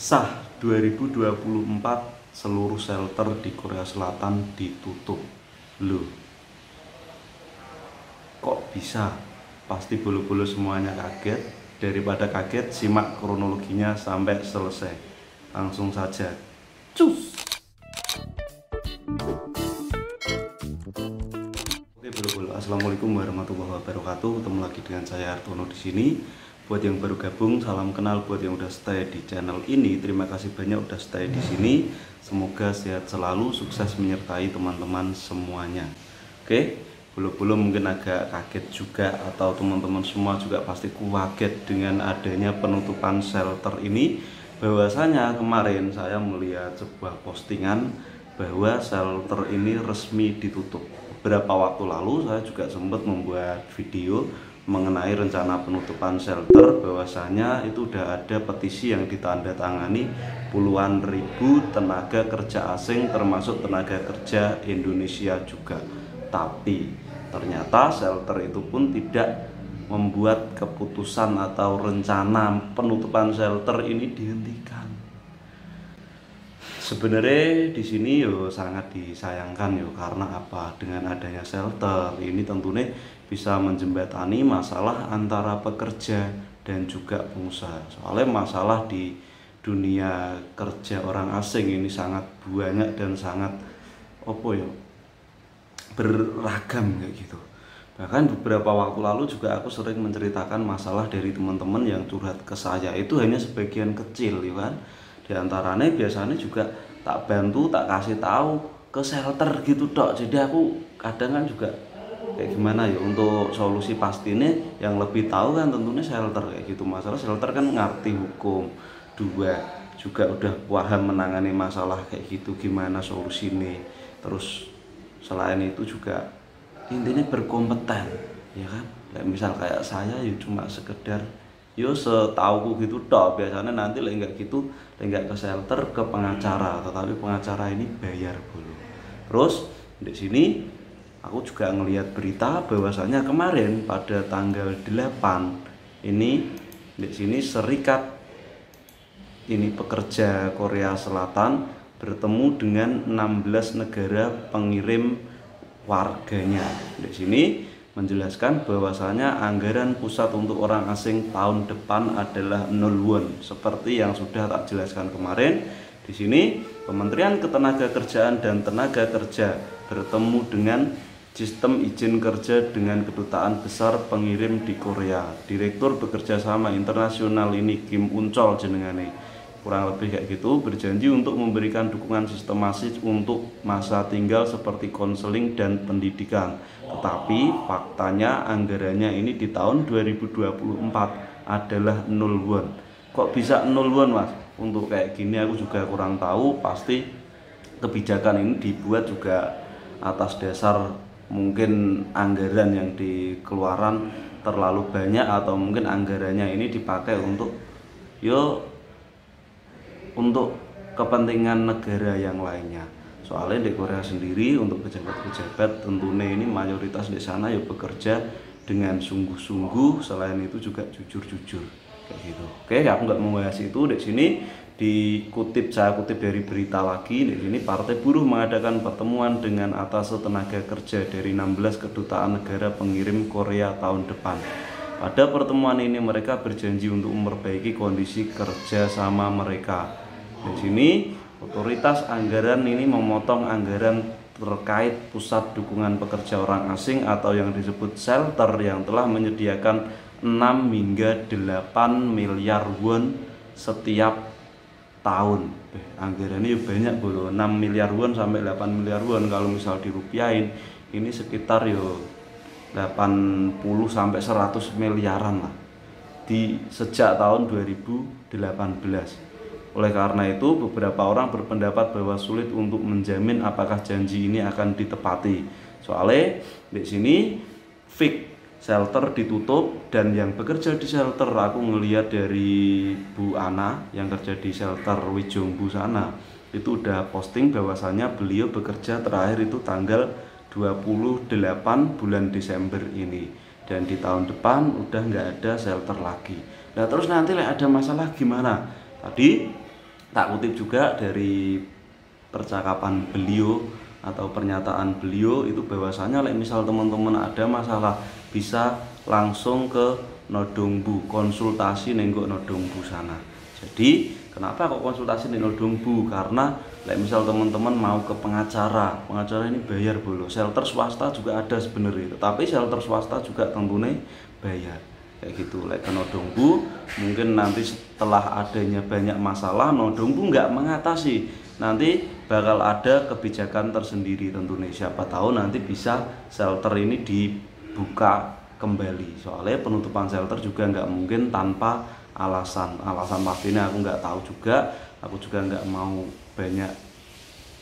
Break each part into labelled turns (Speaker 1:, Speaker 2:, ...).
Speaker 1: Sah 2024 seluruh shelter di Korea Selatan ditutup. Loh, kok bisa? Pasti bulu-bulu semuanya kaget. Daripada kaget, simak kronologinya sampai selesai. Langsung saja. Cus! Oke bulu-bulu, assalamualaikum warahmatullahi wabarakatuh. Ketemu lagi dengan saya Artono di sini. Buat yang baru gabung, salam kenal. Buat yang udah stay di channel ini, terima kasih banyak udah stay di sini. Semoga sehat selalu, sukses menyertai teman-teman semuanya. Oke, bulu-bulu mungkin agak kaget juga, atau teman-teman semua juga pasti kaget dengan adanya penutupan shelter ini. Bahwasanya kemarin saya melihat sebuah postingan bahwa shelter ini resmi ditutup. Beberapa waktu lalu saya juga sempat membuat video mengenai rencana penutupan shelter, bahwasanya itu udah ada petisi yang ditandatangani puluhan ribu tenaga kerja asing termasuk tenaga kerja Indonesia juga. Tapi ternyata shelter itu pun tidak membuat keputusan atau rencana penutupan shelter ini dihentikan. Sebenarnya di sini yo sangat disayangkan yo, karena apa? Dengan adanya shelter ini tentunya bisa menjembatani masalah antara pekerja dan juga pengusaha. Soalnya masalah di dunia kerja orang asing ini sangat banyak dan sangat beragam kayak gitu. Bahkan beberapa waktu lalu juga aku sering menceritakan masalah dari teman-teman yang curhat ke saya, itu hanya sebagian kecil ya kan. Di antaranya biasanya juga tak bantu, tak kasih tahu ke shelter gitu dok. Jadi aku kadang kan juga kayak gimana ya, untuk solusi pastinya yang lebih tahu kan tentunya shelter kayak gitu. Masalah shelter kan ngerti hukum, dua juga udah paham menangani masalah kayak gitu, gimana solusinya. Terus selain itu juga intinya berkompeten ya kan. Kayak misal kayak saya ya cuma sekedar yo setauku gitu dok. Biasanya nanti lah nggak gitu, nggak ke shelter, ke pengacara, tetapi pengacara ini bayar dulu. Terus di sini aku juga ngelihat berita bahwasanya kemarin pada tanggal 8 ini di sini serikat ini pekerja Korea Selatan bertemu dengan 16 negara pengirim warganya. Di sini menjelaskan bahwasanya anggaran pusat untuk orang asing tahun depan adalah 0 won, seperti yang sudah tak jelaskan kemarin. Di sini Kementerian Ketenagakerjaan dan Tenaga Kerja bertemu dengan sistem izin kerja dengan kedutaan besar pengirim di Korea. Direktur bekerja sama internasional ini Kim Uncol jenengane, kurang lebih kayak gitu, berjanji untuk memberikan dukungan sistematis untuk masa tinggal seperti konseling dan pendidikan. Tetapi faktanya anggarannya ini di tahun 2024 adalah 0 won. Kok bisa 0 won mas? Untuk kayak gini aku juga kurang tahu. Pasti kebijakan ini dibuat juga atas dasar mungkin anggaran yang dikeluaran terlalu banyak, atau mungkin anggarannya ini dipakai untuk untuk kepentingan negara yang lainnya. Soalnya di Korea sendiri untuk pejabat-pejabat tentunya ini mayoritas di sana ya bekerja dengan sungguh-sungguh, selain itu juga jujur-jujur kayak gitu. Oke, aku nggak membahas itu. Di sini saya kutip dari berita lagi. Di sini Partai Buruh mengadakan pertemuan dengan atas tenaga kerja dari 16 kedutaan negara pengirim Korea tahun depan. Pada pertemuan ini mereka berjanji untuk memperbaiki kondisi kerja sama mereka. Di sini otoritas anggaran ini memotong anggaran terkait pusat dukungan pekerja orang asing atau yang disebut shelter yang telah menyediakan 6 hingga 8 miliar won setiap tahun. Anggarannya banyak bro, 6 miliar won sampai 8 miliar won. Kalau misal dirupiahin ini sekitar 80 sampai 100 miliaran lah di sejak tahun 2018. Oleh karena itu, beberapa orang berpendapat bahwa sulit untuk menjamin apakah janji ini akan ditepati. Soalnya di sini fix shelter ditutup, dan yang bekerja di shelter, aku ngelihat dari Bu Ana yang kerja di shelter Wijongbu sana, itu udah posting bahwasanya beliau bekerja terakhir itu tanggal 28 bulan Desember ini, dan di tahun depan udah nggak ada shelter lagi. Nah terus nanti ada masalah gimana? Tadi tak kutip juga dari percakapan beliau atau pernyataan beliau itu bahwasanya misal teman-teman ada masalah bisa langsung ke Nodongbu, konsultasi nenggok Nodongbu sana. Jadi kenapa kok konsultasi di Nodongbu? Karena misal teman-teman mau ke pengacara ini bayar bolo. Shelter swasta juga ada sebenarnya, tapi shelter swasta juga tentunya bayar kayak gitu. Ke Nodongbu mungkin nanti setelah adanya banyak masalah Nodongbu nggak mengatasi, nanti bakal ada kebijakan tersendiri tentunya. Siapa tahu nanti bisa shelter ini dibuka kembali. Soalnya penutupan shelter juga nggak mungkin tanpa alasan pastinya aku nggak tahu juga. Aku juga nggak mau banyak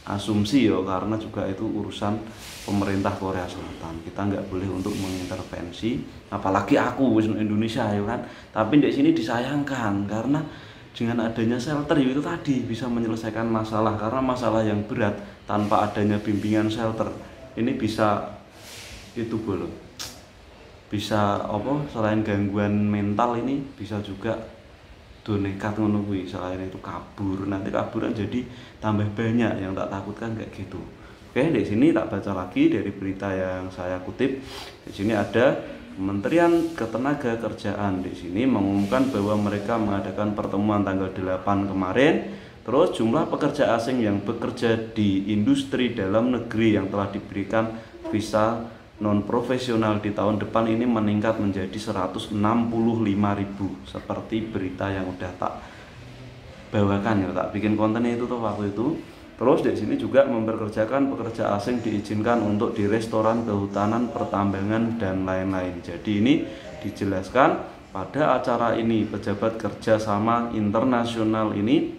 Speaker 1: asumsi ya, karena juga itu urusan pemerintah Korea Selatan. Kita nggak boleh untuk mengintervensi, apalagi aku wis Indonesia ya kan. Tapi di sini disayangkan karena dengan adanya shelter itu tadi bisa menyelesaikan masalah, karena masalah yang berat tanpa adanya bimbingan shelter ini bisa itu boleh. Bisa selain gangguan mental ini bisa juga nekat ngono kuwi, selain itu kabur, nanti kaburan jadi tambah banyak yang tak takutkan kayak gitu. Oke, di sini tak baca lagi dari berita yang saya kutip. Di sini ada Kementerian Ketenagakerjaan di sini mengumumkan bahwa mereka mengadakan pertemuan tanggal 8 kemarin. Terus jumlah pekerja asing yang bekerja di industri dalam negeri yang telah diberikan visa non profesional di tahun depan ini meningkat menjadi 165.000 seperti berita yang udah tak bawakan ya, tak bikin kontennya itu tuh waktu itu. Terus di sini juga memperkerjakan pekerja asing diizinkan untuk di restoran, kehutanan, pertambangan dan lain-lain. Jadi ini dijelaskan pada acara ini pejabat kerjasama internasional ini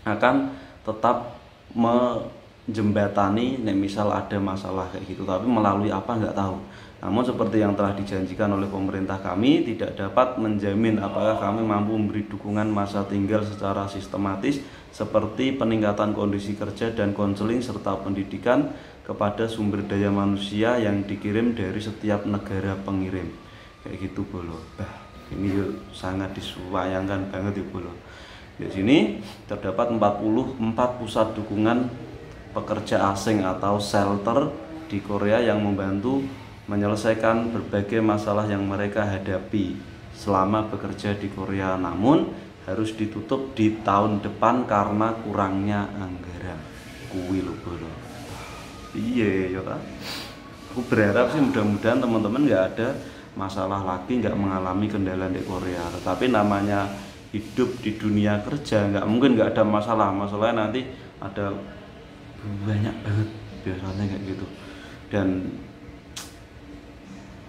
Speaker 1: akan tetap menjembatani misal ada masalah kayak gitu, tapi melalui apa nggak tahu. Namun seperti yang telah dijanjikan oleh pemerintah, kami tidak dapat menjamin apakah kami mampu memberi dukungan masa tinggal secara sistematis seperti peningkatan kondisi kerja dan konseling serta pendidikan kepada sumber daya manusia yang dikirim dari setiap negara pengirim kayak gitu bolo. Ini sangat disayangkan banget ya bolo. Di sini terdapat 44 pusat dukungan pekerja asing atau shelter di Korea yang membantu menyelesaikan berbagai masalah yang mereka hadapi selama bekerja di Korea, namun harus ditutup di tahun depan karena kurangnya anggaran. Kuwi lho bro. Iya ya kan. Aku berharap sih mudah-mudahan teman-teman nggak ada masalah lagi, nggak mengalami kendala di Korea. Tetapi namanya hidup di dunia kerja nggak mungkin nggak ada masalah. Masalahnya nanti ada banyak banget biasanya kayak gitu. Dan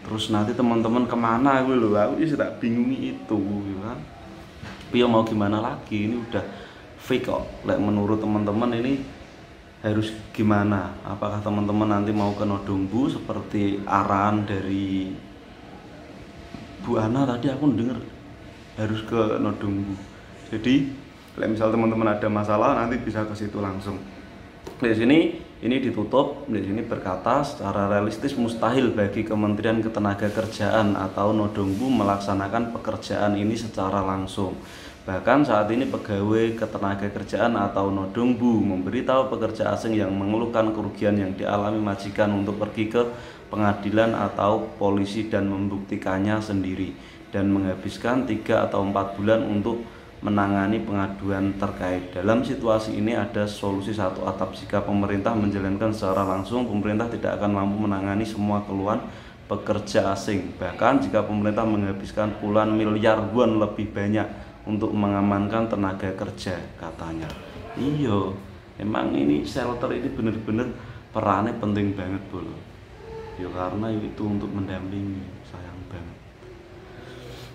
Speaker 1: terus nanti teman-teman kemana gue loh, aku sih tak bingungi itu ya kan. Tapi ya mau gimana lagi, ini udah fake kok. Menurut teman-teman ini harus gimana? Apakah teman-teman nanti mau ke Nodongbu seperti arahan dari Bu Ana tadi aku dengar harus ke Nodongbu. Jadi misal teman-teman ada masalah nanti bisa ke situ langsung. Di sini ini ditutup, di sini berkata secara realistis mustahil bagi Kementerian Ketenagakerjaan atau Nodongbu melaksanakan pekerjaan ini secara langsung. Bahkan saat ini pegawai Ketenagakerjaan atau Nodongbu memberitahu pekerja asing yang mengeluhkan kerugian yang dialami majikan untuk pergi ke pengadilan atau polisi dan membuktikannya sendiri dan menghabiskan 3 atau 4 bulan untuk menangani pengaduan terkait. Dalam situasi ini ada solusi satu atap. Jika pemerintah menjalankan secara langsung, pemerintah tidak akan mampu menangani semua keluhan pekerja asing. Bahkan jika pemerintah menghabiskan puluhan miliar won lebih banyak untuk mengamankan tenaga kerja, katanya. Iya, emang ini shelter ini bener-bener perannya penting banget bro. Ya karena itu untuk mendampingi, sayang banget.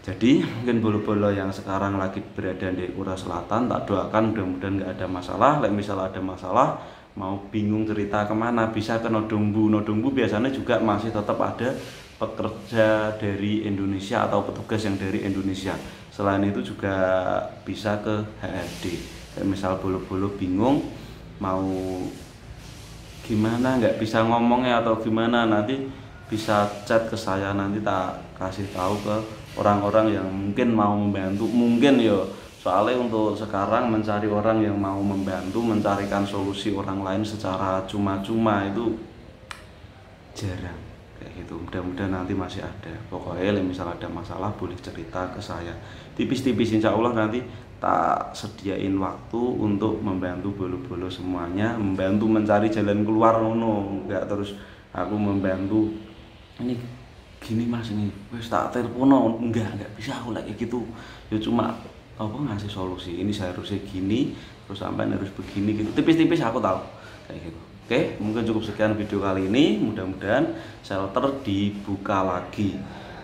Speaker 1: Jadi mungkin bolo-bolo yang sekarang lagi berada di Korea Selatan, tak doakan mudah-mudahan nggak ada masalah. Misal ada masalah, mau bingung cerita kemana, bisa ke Nodongbu. Nodongbu biasanya juga masih tetap ada pekerja dari Indonesia atau petugas yang dari Indonesia. Selain itu juga bisa ke HRD. Misal bolo-bolo bingung mau gimana, nggak bisa ngomongnya atau gimana, nanti bisa chat ke saya, nanti tak kasih tahu ke orang-orang yang mungkin mau membantu. Mungkin ya Soalnya untuk sekarang mencari orang yang mau membantu mencarikan solusi orang lain secara cuma-cuma itu jarang kayak gitu. Mudah-mudahan nanti masih ada. Pokoknya misal ada masalah boleh cerita ke saya tipis-tipis, insya Allah nanti tak sediain waktu untuk membantu bolo-bolo semuanya, membantu mencari jalan keluar. Enggak terus aku membantu ini gini mas, ini wes tak telepon, enggak bisa aku lagi gitu ya, cuma apa ngasih solusi ini seharusnya gini terus sampai harus begini gitu, tipis-tipis aku tahu kayak gitu. Oke, mungkin cukup sekian video kali ini, mudah-mudahan shelter dibuka lagi,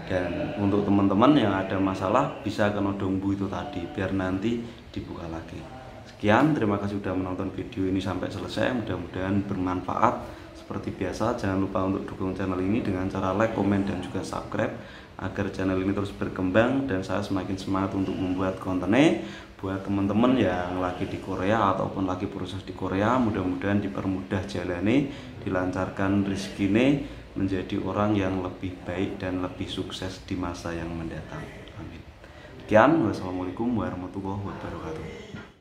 Speaker 1: dan untuk teman-teman yang ada masalah bisa ke Nodongbu itu tadi biar nanti dibuka lagi. Sekian, terima kasih sudah menonton video ini sampai selesai, mudah-mudahan bermanfaat. Seperti biasa, jangan lupa untuk dukung channel ini dengan cara like, komen, dan juga subscribe agar channel ini terus berkembang dan saya semakin semangat untuk membuat kontennya. Buat teman-teman yang lagi di Korea ataupun lagi proses di Korea, mudah-mudahan dipermudah jalannya, dilancarkan rezekinya, menjadi orang yang lebih baik dan lebih sukses di masa yang mendatang. Amin. Sekian, wassalamualaikum warahmatullahi wabarakatuh.